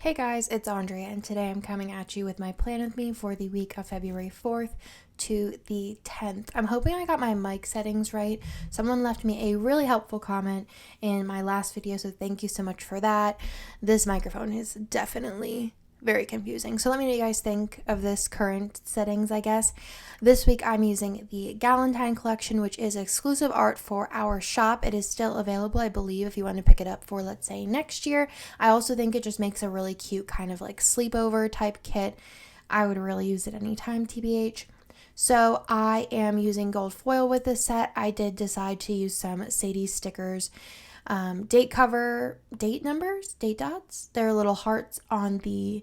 Hey guys, it's Andrea, and today I'm coming at you with my plan with me for the week of February 4th to the 10th. I'm hoping I got my mic settings right. Someone left me a really helpful comment in my last video, so thank you so much for that. This microphone is definitely very confusing. So let me know what you guys think of this current settings, I guess. This week I'm using the Galentine collection, which is exclusive art for our shop. It is still available, I believe, if you want to pick it up for, let's say, next year. I also think it just makes a really cute kind of like sleepover type kit. I would really use it anytime, TBH. So I am using gold foil with this set. I did decide to use some Sadie stickers. Date numbers, date dots. They're little hearts on the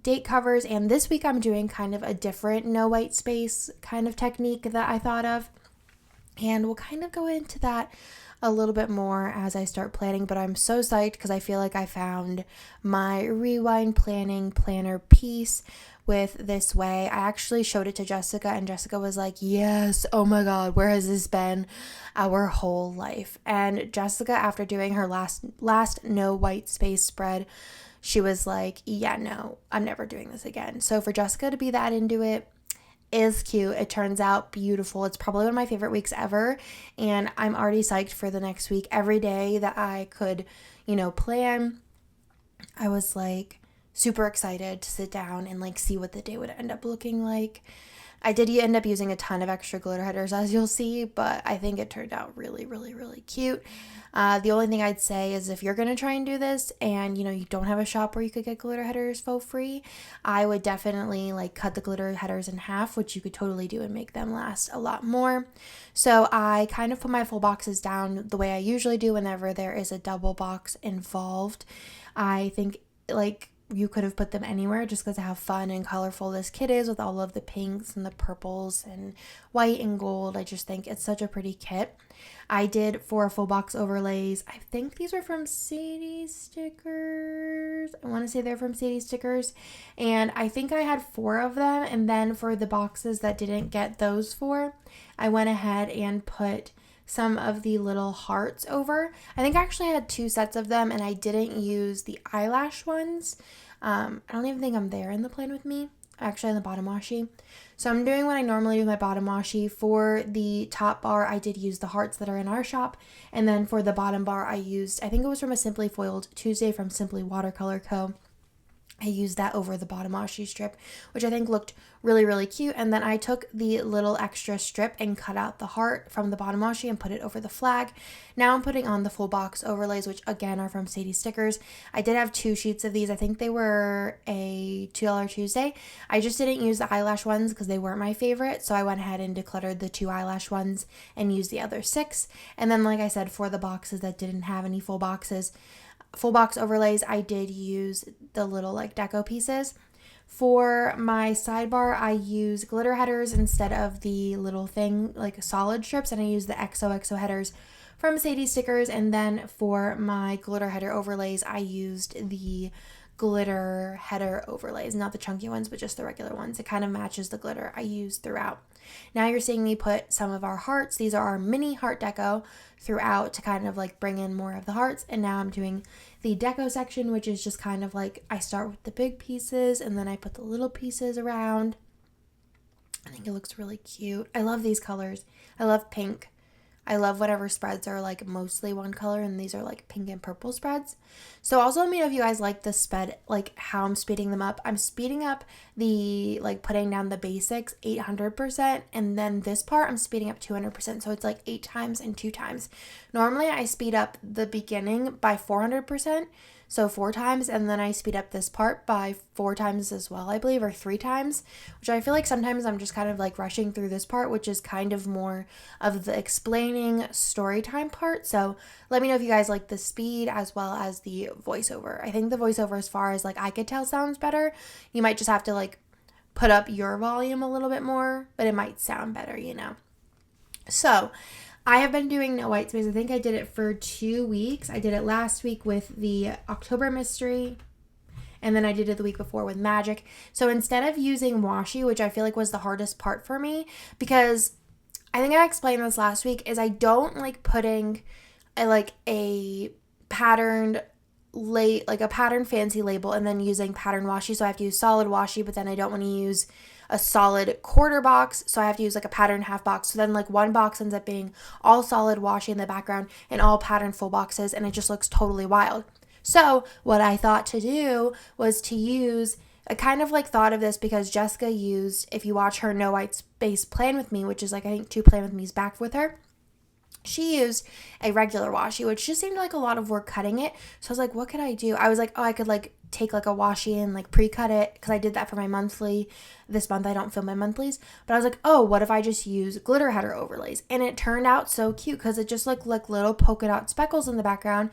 date covers. And this week I'm doing kind of a different no white space kind of technique that I thought of. And we'll kind of go into that a little bit more as I start planning, but I'm so psyched because I feel like I found my rewind planning planner piece with this way. I actually showed it to Jessica and Jessica was like, yes, oh my God, where has this been our whole life? And Jessica, after doing her last no white space spread, she was like, yeah, no, I'm never doing this again. So for Jessica to be that into it is cute. It turns out beautiful. It's probably one of my favorite weeks ever, and I'm already psyched for the next week. Every day that I could, plan, I was like super excited to sit down and like see what the day would end up looking like. I did end up using a ton of extra glitter headers, as you'll see, but I think it turned out really, really, really cute. The only thing I'd say is if you're going to try and do this and, you don't have a shop where you could get glitter headers for free, I would definitely like cut the glitter headers in half, which you could totally do and make them last a lot more. So I kind of put my full boxes down the way I usually do whenever there is a double box involved. I think like you could have put them anywhere just because of how fun and colorful this kit is with all of the pinks and the purples and white and gold. I just think it's such a pretty kit. I did 4 full box overlays. I think these were from Sadie Stickers. I want to say they're from Sadie Stickers. And I think I had 4 of them. And then for the boxes that didn't get those 4, I went ahead and put some of the little hearts over. I think I actually had 2 sets of them and I didn't use the eyelash ones. I don't even think I'm there in the plan with me. Actually in the bottom washi. So I'm doing what I normally do with my bottom washi. For the top bar, I did use the hearts that are in our shop. And then for the bottom bar, I think it was from a Simply Foiled Tuesday from Simply Watercolor Co. I used that over the bottom washi strip, which I think looked really, really cute. And then I took the little extra strip and cut out the heart from the bottom washi and put it over the flag. Now I'm putting on the full box overlays, which again are from Sadie Stickers. I did have 2 sheets of these. I think they were a $2 Tuesday. I just didn't use the eyelash ones because they weren't my favorite. So I went ahead and decluttered the 2 eyelash ones and used the other 6. And then, like I said, for the boxes that didn't have any full box overlays, I did use the little like deco pieces. For my sidebar, I use glitter headers instead of the little thing like solid strips, and I use the XOXO headers from Sadie Stickers. And then for my glitter header overlays, I used the glitter header overlays, not the chunky ones, but just the regular ones. It kind of matches the glitter I use throughout. Now you're seeing me put some of our hearts. These are our mini heart deco throughout to kind of like bring in more of the hearts. And now I'm doing the deco section, which is just kind of like I start with the big pieces and then I put the little pieces around. I think it looks really cute. I love these colors. I love pink. I love whatever spreads are like mostly one color, and these are like pink and purple spreads. So also let me know if you guys like the spread, like how I'm speeding them up. I'm speeding up the like putting down the basics 800%, and then this part I'm speeding up 200%. So it's like 8 times and 2 times. Normally I speed up the beginning by 400%. So 4 times, and then I speed up this part by 4 times as well, I believe, or 3 times, which I feel like sometimes I'm just kind of like rushing through this part, which is kind of more of the explaining story time part. So let me know if you guys like the speed as well as the voiceover. I think the voiceover, as far as like I could tell, sounds better. You might just have to like put up your volume a little bit more, but it might sound better, So I have been doing no white space. I think I did it for 2 weeks. I did it last week with the October mystery, and then I did it the week before with magic. So instead of using washi, which I feel like was the hardest part for me, because I think I explained this last week, is I don't like putting a patterned like a pattern fancy label and then using pattern washi. So I have to use solid washi, but then I don't want to use a solid quarter box. So I have to use like a pattern half box. So then like one box ends up being all solid washi in the background and all pattern full boxes. And it just looks totally wild. So what I thought to do was to use, I kind of like thought of this because Jessica used, if you watch her No White Space Plan With Me, which is like I think 2 Plan With Me's back with her, she used a regular washi, which just seemed like a lot of work cutting it. So I was like, what could I do? I was like, oh, I could like take like a washi and like pre-cut it because I did that for my monthly. This month I don't film my monthlies, but I was like, oh, what if I just use glitter header overlays? And it turned out so cute because it just looked like little polka dot speckles in the background,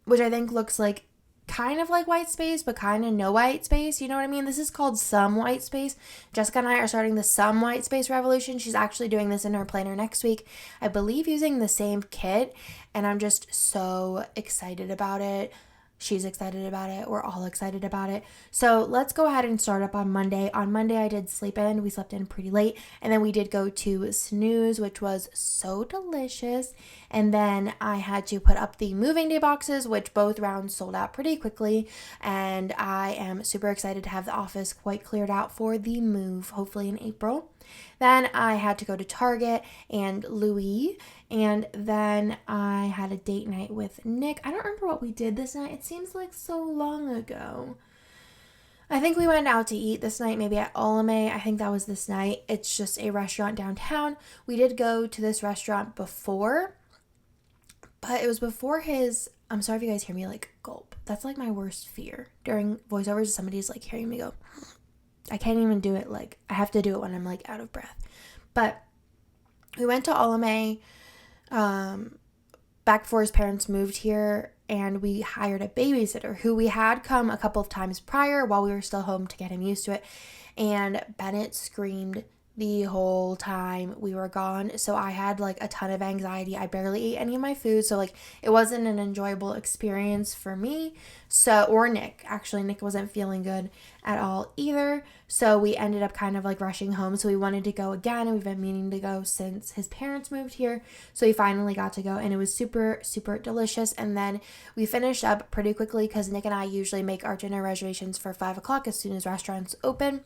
which I think looks like kind of like white space, but kind of no white space. You know what I mean? This is called Some White Space. Jessica and I are starting the Some White Space revolution. She's actually doing this in her planner next week, I believe, using the same kit. And I'm just so excited about it. She's excited about it. We're all excited about it. So let's go ahead and start up on Monday. On Monday, I did sleep in. We slept in pretty late. And then we did go to snooze, which was so delicious. And then I had to put up the moving day boxes, which both rounds sold out pretty quickly. And I am super excited to have the office quite cleared out for the move, hopefully in April. Then I had to go to Target and Louis, and then I had a date night with Nick. I don't remember what we did this night. It seems like so long ago. I think we went out to eat this night, maybe at Olame. I think that was this night. It's just a restaurant downtown. We did go to this restaurant before, but it was before his, I'm sorry if you guys hear me like gulp. That's like my worst fear during voiceovers. Somebody's like hearing me go, I can't even do it. Like, I have to do it when I'm like out of breath. But we went to Olame back before his parents moved here, and we hired a babysitter who we had come a couple of times prior while we were still home to get him used to it. And Bennett screamed the whole time we were gone. So I had like a ton of anxiety. I barely ate any of my food. So like it wasn't an enjoyable experience for me. So, or Nick. Actually, Nick wasn't feeling good at all either. So we ended up kind of like rushing home. So we wanted to go again, and we've been meaning to go since his parents moved here. So we finally got to go, and it was super, super delicious. And then we finished up pretty quickly because Nick and I usually make our dinner reservations for 5 o'clock as soon as restaurants open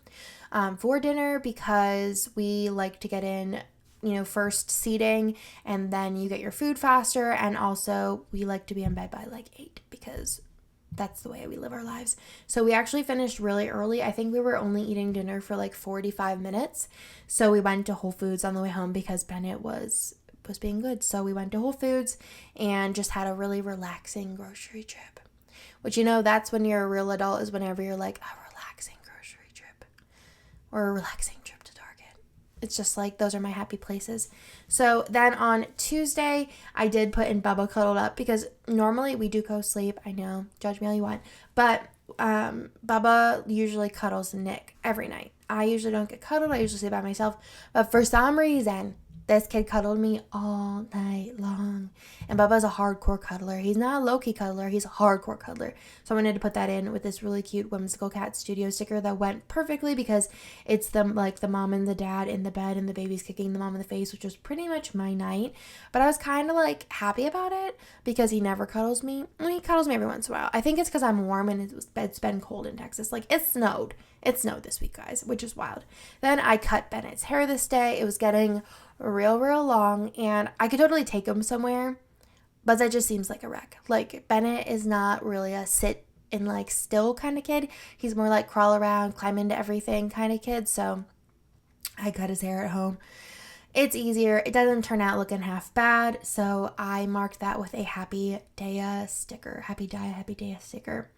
for dinner, because we like to get in, you know, first seating, and then you get your food faster. And also we like to be in bed by like 8 because that's the way we live our lives. So we actually finished really early. I think we were only eating dinner for like 45 minutes. So we went to Whole Foods on the way home because Bennett was being good. So we went to Whole Foods and just had a really relaxing grocery trip. Which, you know, that's when you're a real adult, is whenever you're like, a relaxing grocery trip or a relaxing trip to Target. It's just like, those are my happy places. So then on Tuesday, I did put in Bubba cuddled up because normally we do go sleep. I know, judge me all you want. But Bubba usually cuddles Nick every night. I usually don't get cuddled. I usually sleep by myself. But for some reason, this kid cuddled me all night long. And Bubba's a hardcore cuddler. He's not a low-key cuddler. He's a hardcore cuddler. So I wanted to put that in with this really cute Whimsical Cat Studio sticker that went perfectly because it's the mom and the dad in the bed and the baby's kicking the mom in the face, which was pretty much my night. But I was kind of like happy about it because he never cuddles me. Well, he cuddles me every once in a while. I think it's because I'm warm and it's been cold in Texas. Like, it snowed. It snowed this week, guys, which is wild. Then I cut Bennett's hair this day. It was getting real long, and I could totally take him somewhere, but that just seems like a wreck. Like, Bennett is not really a sit and like still kind of kid. He's more like crawl around, climb into everything kind of kid. So I cut his hair at home. It's easier. It doesn't turn out looking half bad. So I marked that with a Happy Daya sticker. Happy Daya sticker.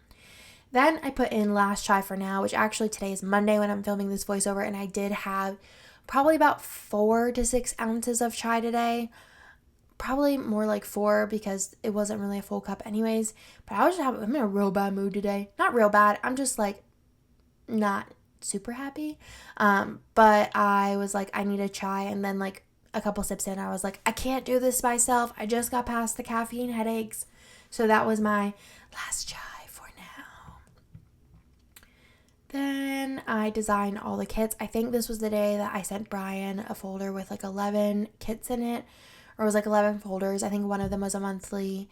Then I put in Last Try for Now, which actually today is Monday when I'm filming this voiceover, and I did have probably about 4 to 6 ounces of chai today. Probably more like 4 because it wasn't really a full cup anyways. But I'm in a real bad mood today. Not real bad. I'm just like not super happy. But I was like, I need a chai. And then like a couple sips in, I was like, I can't do this myself. I just got past the caffeine headaches. So that was my last chai. Then I designed all the kits. I think this was the day that I sent Brian a folder with like 11 kits in it, or it was like 11 folders. I think one of them was a monthly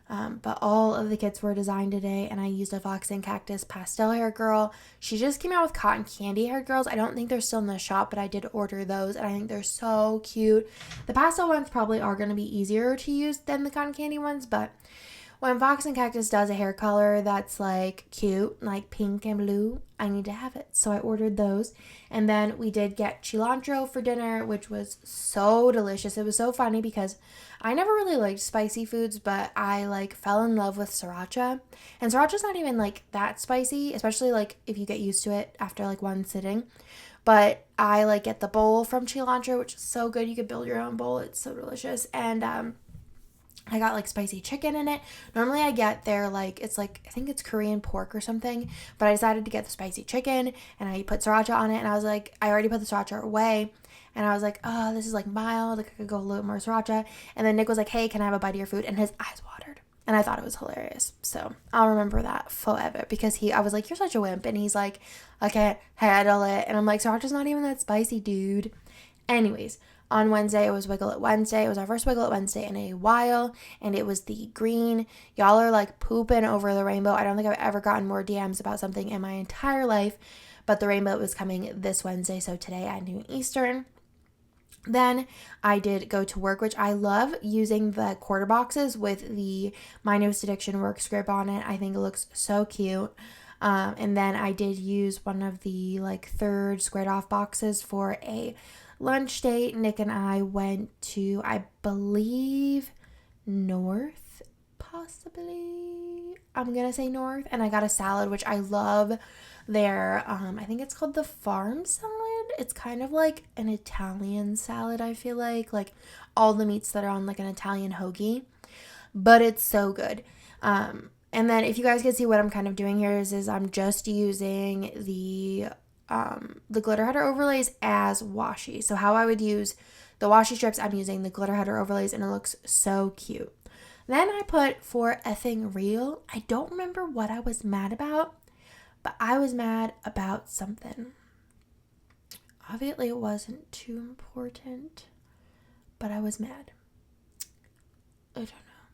But all of the kits were designed today, and I used a Fox and Cactus pastel hair girl. She just came out with cotton candy hair girls. I don't think they're still in the shop, but I did order those, and I think they're so cute. The pastel ones probably are going to be easier to use than the cotton candy ones, but when Fox and Cactus does a hair color that's like cute, like pink and blue, I need to have it. So I ordered those. And then we did get cilantro for dinner, which was so delicious. It was so funny because I never really liked spicy foods, but I like fell in love with sriracha. And sriracha's not even like that spicy, especially like if you get used to it after like one sitting. But I like get the bowl from cilantro, which is so good. You could build your own bowl. It's so delicious. And I got like spicy chicken in it. Normally I get their like, it's like, I think it's Korean pork or something, but I decided to get the spicy chicken and I put sriracha on it, and I was like, I already put the sriracha away, and I was like, oh, this is like mild, like I could go a little more sriracha. And then Nick was like, hey, can I have a bite of your food? And his eyes watered. And I thought it was hilarious. So I'll remember that forever because I was like, you're such a wimp. And he's like, I can't handle it. And I'm like, sriracha's not even that spicy, dude. Anyways, on Wednesday, it was Wiggle It Wednesday. It was our first Wiggle It Wednesday in a while, and it was the green. Y'all are like pooping over the rainbow. I don't think I've ever gotten more DMs about something in my entire life, but the rainbow was coming this Wednesday, so today at noon Eastern. Then I did go to work, which I love using the quarter boxes with the My Newest Addiction work script on it. I think it looks so cute. And then I did use one of the like third squared off boxes for a lunch date. Nick and I went to, I believe, North, possibly. I'm going to say North. And I got a salad, which I love their, I think it's called the farm salad. It's kind of like an Italian salad, I feel like all the meats that are on like an Italian hoagie. But it's so good. And then if you guys can see what I'm kind of doing here is I'm just using the glitter header overlays as washi. So how I would use the washi strips, I'm using the glitter header overlays, and it looks so cute. Then I put for effing real. I don't remember what I was mad about, but I was mad about something. Obviously it wasn't too important, but I was mad. I don't know.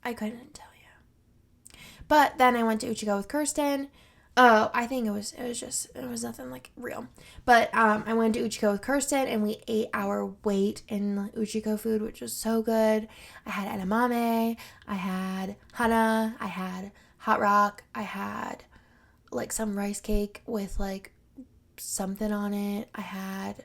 I couldn't tell you. But then I went to Uchiko with Kirsten. Oh, I think it was nothing like real. But I went to Uchiko with Kirsten and we ate our weight in Uchiko food, which was so good. I had edamame, I had hana, I had hot rock, I had like some rice cake with like something on it. I had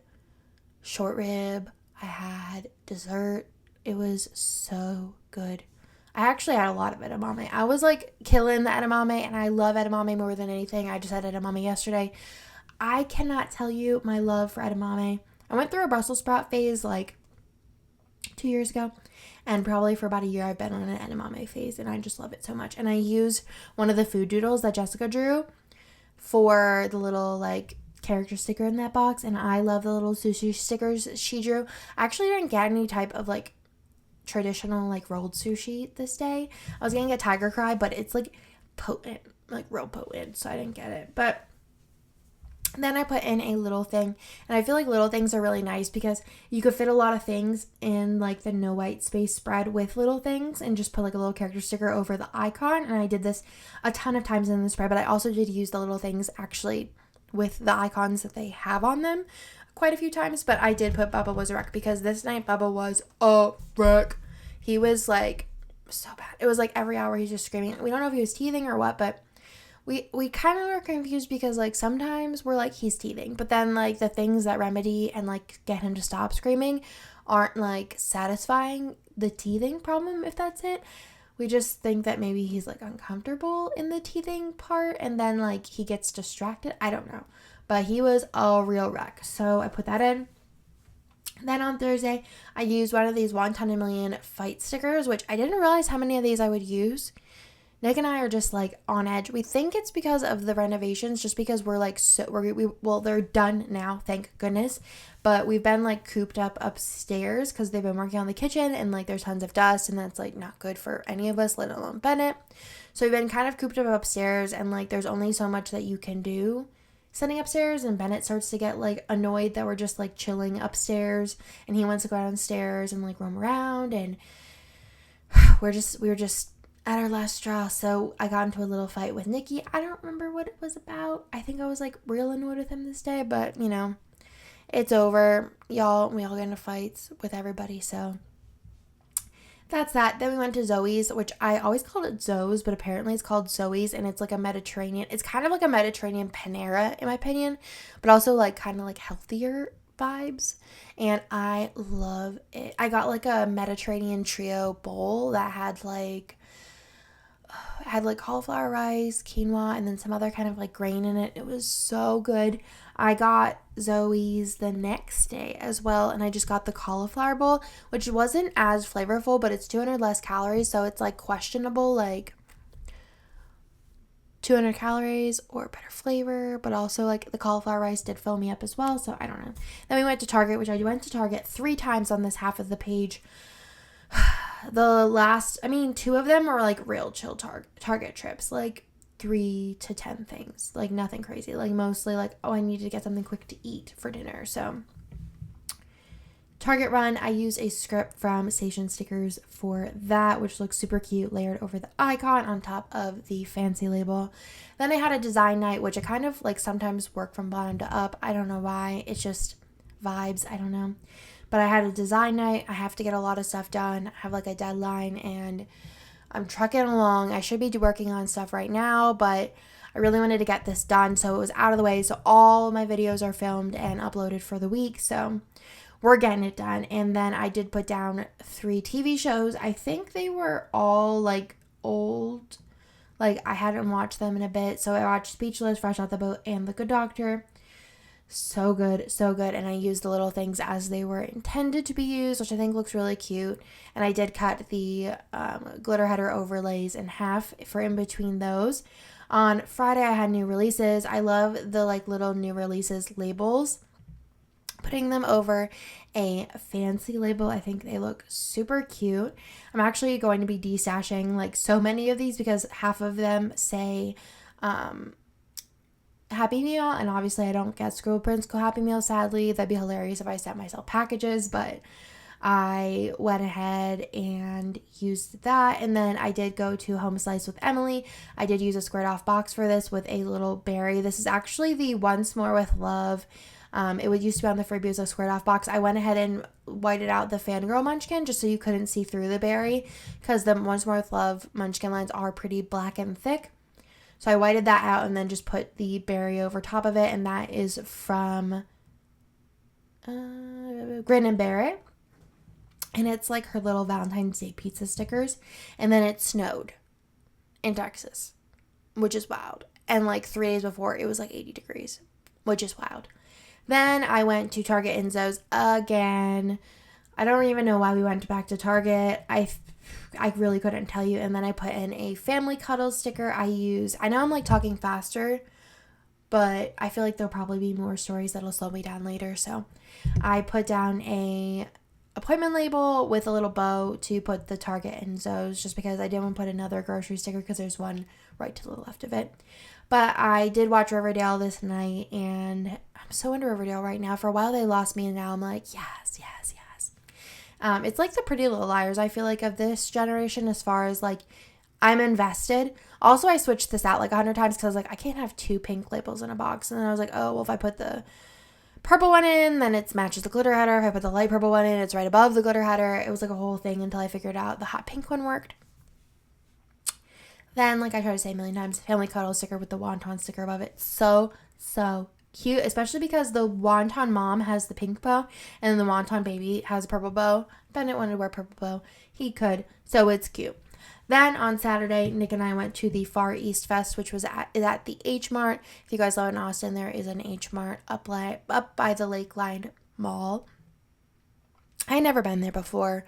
short rib, I had dessert. It was so good. I actually had a lot of edamame. I was like killing the edamame, and I love edamame more than anything. I just had edamame yesterday. I cannot tell you my love for edamame. I went through a Brussels sprout phase like 2 years ago, and probably for about a year I've been on an edamame phase, and I just love it so much. And I used one of the food doodles that Jessica drew for the little like character sticker in that box, and I love the little sushi stickers she drew. I actually didn't get any type of like traditional like rolled sushi this day. I was getting a tiger cry, but it's like potent, like real potent, so I didn't get it. But then I put in a little thing, and I feel like little things are really nice because you could fit a lot of things in like the no white space spread with little things and just put like a little character sticker over the icon. And I did this a ton of times in the spread, but I also did use the little things actually with the icons that they have on them quite a few times. But I did put Bubba was a wreck because this night Bubba was a wreck. He was like so bad. It was like every hour he's just screaming. We don't know if he was teething or what, but we kind of are confused because like sometimes we're like he's teething, but then like the things that remedy and like get him to stop screaming aren't like satisfying the teething problem, if that's it. We just think that maybe he's like uncomfortable in the teething part and then like he gets distracted. I don't know, but he was a real wreck. So I put that in. Then on Thursday, I used one of these Wonton a Million fight stickers, which I didn't realize how many of these I would use. Nick and I are just like on edge. We think it's because of the renovations, just because we're like well, they're done now, thank goodness. But we've been like cooped up upstairs because they've been working on the kitchen and like there's tons of dust and that's like not good for any of us, let alone Bennett. So we've been kind of cooped up upstairs and like there's only so much that you can do sitting upstairs, and Bennett starts to get like annoyed that we're just like chilling upstairs and he wants to go downstairs and like roam around, and we were just at our last straw. So I got into a little fight with Nikki. I don't remember what it was about. I think I was like real annoyed with him this day, but you know, it's over. We all get into fights with everybody, so that's that. Then we went to Zoe's, which I always called it Zoe's, but apparently it's called Zoe's, and it's like a Mediterranean. It's kind of like a Mediterranean Panera, in my opinion, but also like kind of like healthier vibes, and I love it. I got like a Mediterranean trio bowl that had like cauliflower rice, quinoa, and then some other kind of like grain in it. It was so good. I got Zoe's the next day as well, and I just got the cauliflower bowl, which wasn't as flavorful, but it's 200 less calories, so it's like questionable, like 200 calories or better flavor, but also like the cauliflower rice did fill me up as well, so I don't know. Then we went to Target, which I went to Target 3 times on this half of the page. The last, I mean, 2 of them are like real chill Target trips, like 3 to 10 things, like nothing crazy, like mostly like, oh, I needed to get something quick to eat for dinner. So Target run, I use a script from Station Stickers for that, which looks super cute, layered over the icon on top of the fancy label. Then I had a design night, which I kind of like sometimes work from bottom to up. I don't know why. It's just vibes. I don't know. But I had a design night. I have to get a lot of stuff done. I have like a deadline, and I'm trucking along. I should be working on stuff right now, but I really wanted to get this done, so it was out of the way. So all of my videos are filmed and uploaded for the week. So we're getting it done. And then I did put down 3 TV shows. I think they were all like old. Like I hadn't watched them in a bit. So I watched Speechless, Fresh Out the Boat, and The Good Doctor. So good, so good. And I used the little things as they were intended to be used, which I think looks really cute. And I did cut the glitter header overlays in half for in between those. On Friday, I had new releases. I love the like little new releases labels. Putting them over a fancy label, I think they look super cute. I'm actually going to be destashing like so many of these because half of them say Happy Meal, and obviously I don't get Scribble Prints Go Happy Meal, sadly. That'd be hilarious if I sent myself packages, but I went ahead and used that. And then I did go to Home Slice with Emily. I did use a squared off box for this with a little berry. This is actually the Once More with Love. It would used to be on the freebie as a squared off box. I went ahead and whited out the Fangirl Munchkin just so you couldn't see through the berry, because the Once More with Love Munchkin lines are pretty black and thick. So I whited that out and then just put the berry over top of it, and that is from Grin and Berry. And it's like her little Valentine's Day pizza stickers. And then it snowed in Texas, which is wild. And like 3 days before, it was like 80 degrees, which is wild. Then I went to Target and Zoe's again. I don't even know why we went back to Target. I really couldn't tell you. And then I put in a family cuddles sticker. I know I'm like talking faster, but I feel like there'll probably be more stories that'll slow me down later. So I put down a appointment label with a little bow to put the Target and Zoe's, just because I didn't want to put another grocery sticker because there's one right to the left of it. But I did watch Riverdale this night, and I'm so into Riverdale right now. For a while they lost me, and now I'm like, yes. It's like the Pretty Little Liars, I feel like, of this generation, as far as like I'm invested. Also, I switched this out like 100 times because I was like, I can't have 2 pink labels in a box. And then I was like, oh, well, if I put the purple one in, then it matches the glitter header. If I put the light purple one in, it's right above the glitter header. It was like a whole thing until I figured out the hot pink one worked. Then, like I try to say a million times, family cuddle sticker with the wonton sticker above it. So cute, especially because the wonton mom has the pink bow and the wonton baby has a purple bow. Bennett wanted to wear purple bow. He could, so it's cute. Then on Saturday, Nick and I went to the Far East Fest, which was at the H Mart. If you guys live in Austin, there is an H Mart up by the Lakeline Mall. I had never been there before.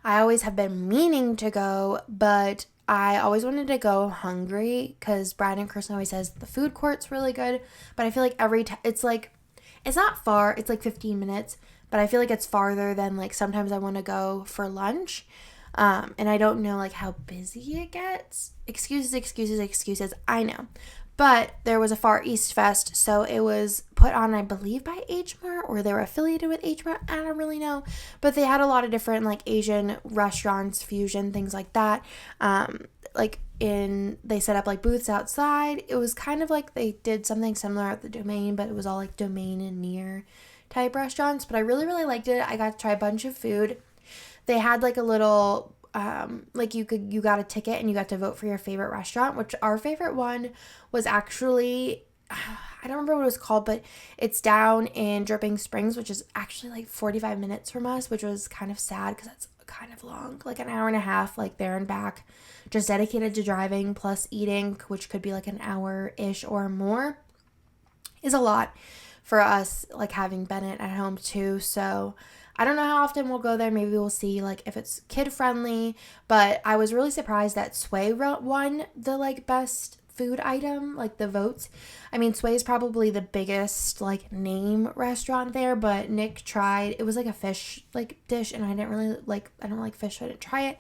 I always have been meaning to go, but I always wanted to go hungry because Brad and Kristen always says the food court's really good. But I feel like every time, it's not far. It's like 15 minutes, but I feel like it's farther than like sometimes I want to go for lunch. And I don't know like how busy it gets. Excuses. I know. But there was a Far East Fest, so it was put on, I believe, by H Mart, or they were affiliated with H Mart. I don't really know. But they had a lot of different like Asian restaurants, fusion, things like that. like they set up like booths outside. It was kind of like they did something similar at the Domain, but it was all like Domain and near type restaurants. But I really, really liked it. I got to try a bunch of food. They had like a little like you got a ticket and you got to vote for your favorite restaurant, which our favorite one was actually, I don't remember what it was called, but it's down in Dripping Springs, which is actually like 45 minutes from us, which was kind of sad because that's kind of long, like an hour and a half, like there and back, just dedicated to driving plus eating, which could be like an hour-ish or more, is a lot for us, like having Bennett at home too. So I don't know how often we'll go there. Maybe we'll see like if it's kid friendly, but I was really surprised that Sway won the like best food item, like the votes. I mean, Sway is probably the biggest like name restaurant there, but Nick tried, it was like a fish like dish, and I don't like fish, so I didn't try it.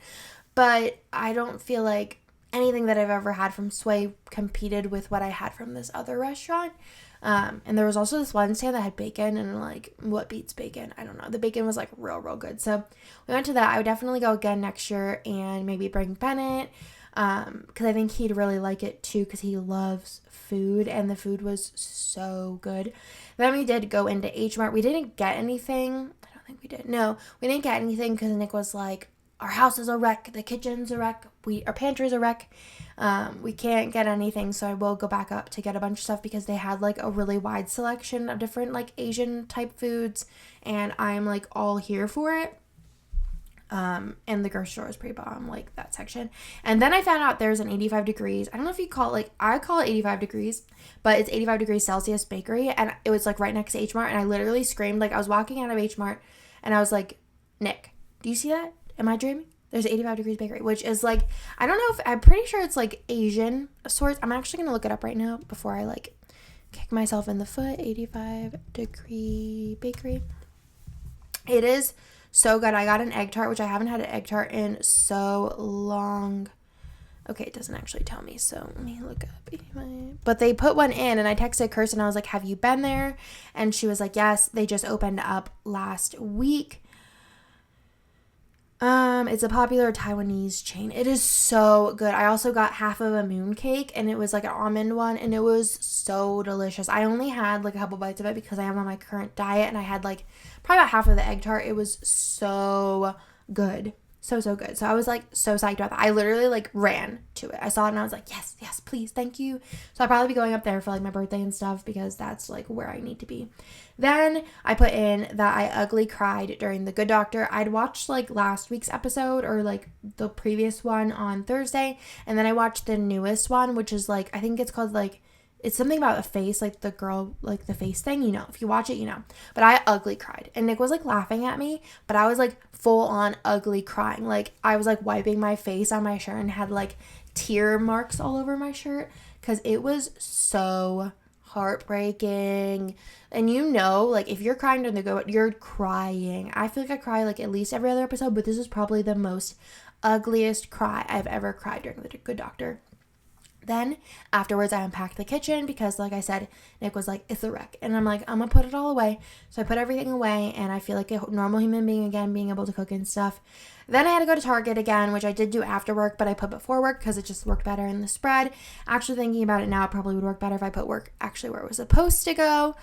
But I don't feel like anything that I've ever had from Sway competed with what I had from this other restaurant. And there was also this one stand that had bacon, and like, what beats bacon? I don't know. The bacon was like real good. So we went to that. I would definitely go again next year and maybe bring Bennett, because I think he'd really like it too, because he loves food, and the food was so good. Then we did go into H Mart. We didn't get anything. I don't think we did. No, we didn't get anything because Nick was like, our house is a wreck, the kitchen's a wreck, our pantry's a wreck. We can't get anything, so I will go back up to get a bunch of stuff because they had like a really wide selection of different like Asian type foods, and I'm like all here for it. And the grocery store is pretty bomb, like that section. And then I found out there's an 85 degrees. I don't know if you call it, like, I call it 85 degrees, but it's 85 degrees Celsius bakery. And it was like right next to H Mart. And I literally screamed, like I was walking out of H Mart and I was like, Nick, do you see that? Am I dreaming? There's 85 degrees bakery, which is like, I don't know if, I'm pretty sure it's like Asian sorts. I'm actually going to look it up right now before I like kick myself in the foot. 85 degree bakery. It is so good. I got an egg tart, which I haven't had an egg tart in so long. Okay, it doesn't actually tell me, so let me look up. But they put one in, and I texted Kirsten, and I was like, have you been there? And she was like, yes, they just opened up last week. It's a popular Taiwanese chain. It is so good. I also got half of a moon cake, and it was like an almond one, and it was so delicious. I only had like a couple bites of it because I am on my current diet, and I had like probably about half of the egg tart. It was so good. So good. So I was like so psyched about that. I literally like ran to it. I saw it and I was like, yes, please, thank you. So I'll probably be going up there for like my birthday and stuff because that's like where I need to be. Then I put in that I ugly cried during The Good Doctor. I'd watched like last week's episode or like the previous one on Thursday. And then I watched the newest one, which is like, I think it's called like, it's something about a face, like the girl, like the face thing, you know, if you watch it, you know, but I ugly cried, and Nick was like laughing at me, but I was like full on ugly crying. Like I was like wiping my face on my shirt and had like tear marks all over my shirt because it was so heartbreaking. And you know, like if you're crying during the go, you're crying. I feel like I cry like at least every other episode, but this is probably the most ugliest cry I've ever cried during The Good Doctor. Then afterwards I unpacked the kitchen because like I said, Nick was like, it's a wreck. And I'm like, I'm gonna put it all away. So I put everything away and I feel like a normal human being again, being able to cook and stuff. Then I had to go to Target again, which I did do after work, but I put before work because it just worked better in the spread. Actually thinking about it now, it probably would work better if I put work actually where it was supposed to go.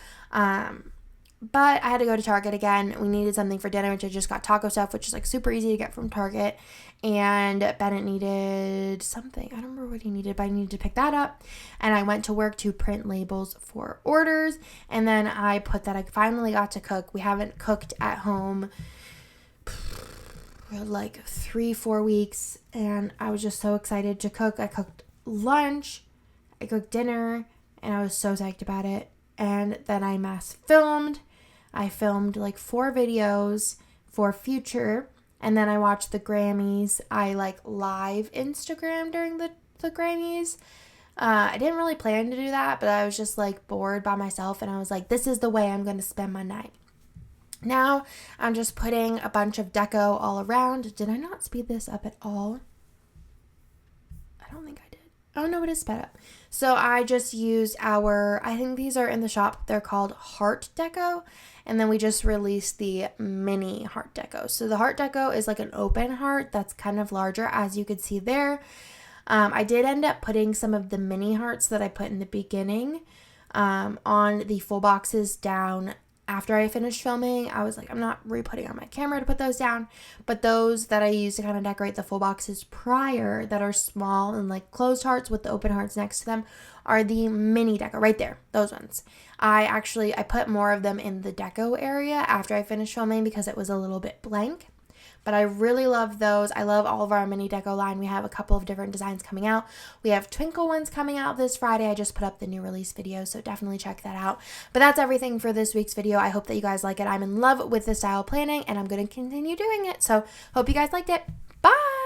But I had to go to Target again. We needed something for dinner, which I just got taco stuff, which is like super easy to get from Target. And Bennett needed something. I don't remember what he needed, but I needed to pick that up. And I went to work to print labels for orders. And then I put that I finally got to cook. We haven't cooked at home like 3-4 weeks. And I was just so excited to cook. I cooked lunch. I cooked dinner. And I was so psyched about it. And then I mass filmed. I filmed like 4 videos for future, and then I watched the Grammys. I like live Instagram during the Grammys. I didn't really plan to do that, but I was just like bored by myself, and I was like, this is the way I'm going to spend my night. Now I'm just putting a bunch of deco all around. Did I not speed this up at all? I don't think I did. Oh no, it is sped up. So I just used I think these are in the shop. They're called Heart Deco. And then we just released the mini Heart Deco. So the Heart Deco is like an open heart that's kind of larger, as you could see there. I did end up putting some of the mini hearts that I put in the beginning on the full boxes down after I finished filming. I was like, I'm not re-putting on my camera to put those down, but those that I used to kind of decorate the full boxes prior that are small and like closed hearts with the open hearts next to them are the mini deco right there, those ones. I put more of them in the deco area after I finished filming because it was a little bit blank. But I really love those. I love all of our mini deco line. We have a couple of different designs coming out. We have twinkle ones coming out this Friday. I just put up the new release video, so definitely check that out. But that's everything for this week's video. I hope that you guys like it. I'm in love with the style planning, and I'm going to continue doing it. So hope you guys liked it. Bye!